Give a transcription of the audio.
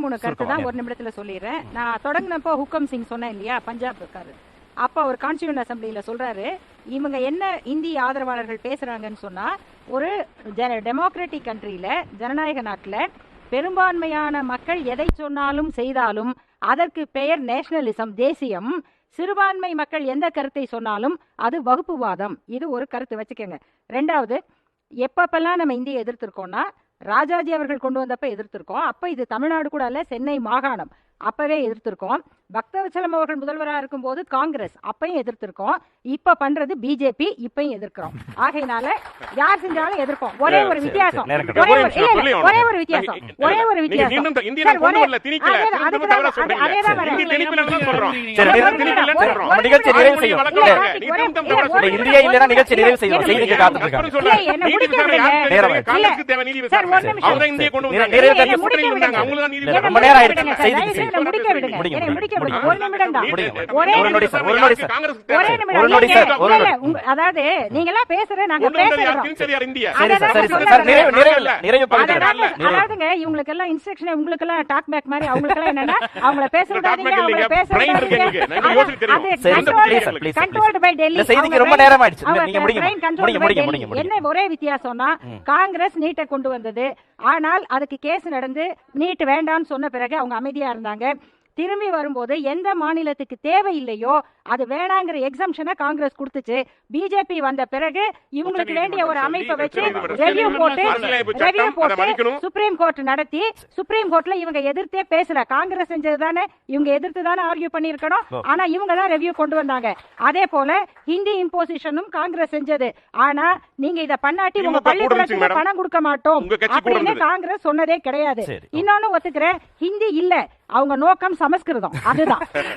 மூணு கருத்து தான் ஒரு நிமிடத்துல சொல்லிடுறேன். நான் தொடங்கினப்போ ஹுக்கம் சிங் சொன்னேன் இல்லையா, பஞ்சாப் இருக்காரு. அப்ப அவர் கான்ஸ்டிடியூன்ட் அசம்பிளியில சொல்றாரு, இவங்க என்ன இந்திய ஆதரவாளர்கள் பேசுறாங்கன்னு சொன்னா, ஒரு டெமோக்ராட்டிக் கண்ட்ரியில, ஜனநாயக நாட்டுல பெரும்பான்மையான மக்கள் எதை சொன்னாலும் செய்தாலும் அதற்கு பெயர் நேஷனலிசம், தேசியம். சிறுபான்மை மக்கள் எந்த கருத்தை சொன்னாலும் அது வகுப்புவாதம். இது ஒரு கருத்து வச்சுக்கோங்க. ரெண்டாவது, எப்பப்பெல்லாம் நம்ம இந்தியை எதிர்த்திருக்கோம்னா, ராஜாஜி அவர்கள் கொண்டு வந்தப்ப எதிர்த்திருக்கோம். அப்ப இது தமிழ்நாடு கூட அல்ல, சென்னை மாகாணம், அப்பவே எதிர்த்திருக்கோம். பக்தவச்சலம் அவர்கள் முதல்வராக இருக்கும் போது காங்கிரஸ், அப்பையும் எதிர்த்திருக்கோம். இப்ப பண்றது பிஜேபி, இப்பயும் எதிர்க்கிறோம். ஆகையினால யார் செஞ்சாலும் எதிர்ப்போம். ஒரே ஒரு வித்தியாசம், ஒரே ஒரு வித்தியாசம். அதாவது நீங்க எல்லாம் பேசுற, நாங்க அதாவதுங்க, இவங்களுக்கு எல்லாம் இன்ஸ்ட்ரக்ஷன், உங்களுக்கு எல்லாம் டாக் பேக் மாதிரி, அவங்களுக்கு எல்லாம் என்னன்னா, அவங்கள பேச விடாதீங்க, அவங்கள பேச கண்ட்ரோல்ட் பை டெல்லி. என்ன ஒரே வித்தியாசம்னா, காங்கிரஸ் நீட்டை கொண்டு வந்தது. ஆனால் அதுக்கு கேஸ் நடந்து நீட் வேண்டாம்னு சொன்ன பிறகு அவங்க அமைதியா இருந்தாங்க. திரும்பி வரும்போது எந்த மாநிலத்துக்கு தேவையில்லையோ அது வேணாங்கிற எக்ஸம்ஷனை காங்கிரஸ் கொடுத்துச்சு. பிஜேபி வந்த பிறகு இவங்களுக்கு வேண்டிய ஒரு அமைப்பை வச்சு ரெவியூ போட்டு சுப்ரீம் கோர்ட் நடத்தி, சுப்ரீம் கோர்ட்ல இவங்க எதிர்த்தே பேசல. காங்கிரஸ் செஞ்சது தானே, இவங்க எதிர்த்து தானே ஆர்கியூ பண்ணிருக்கணும். ஆனா இவங்க தான் ரெவியூ கொண்டு வந்தாங்க. அதே போல ஹிந்தி இம்போசிஷனும் காங்கிரஸ் செஞ்சது. ஆனா நீங்க இத பண்ணாட்டி உங்க பள்ளிக்கூடத்துக்கு பணம் கொடுக்க மாட்டோம் அப்படின்னு காங்கிரஸ் சொன்னதே கிடையாது. இன்னொன்னு ஒத்துக்கிறேன், ஹிந்தி இல்ல, அவங்க நோக்கம் சமஸ்கிருதம், அதுதான்.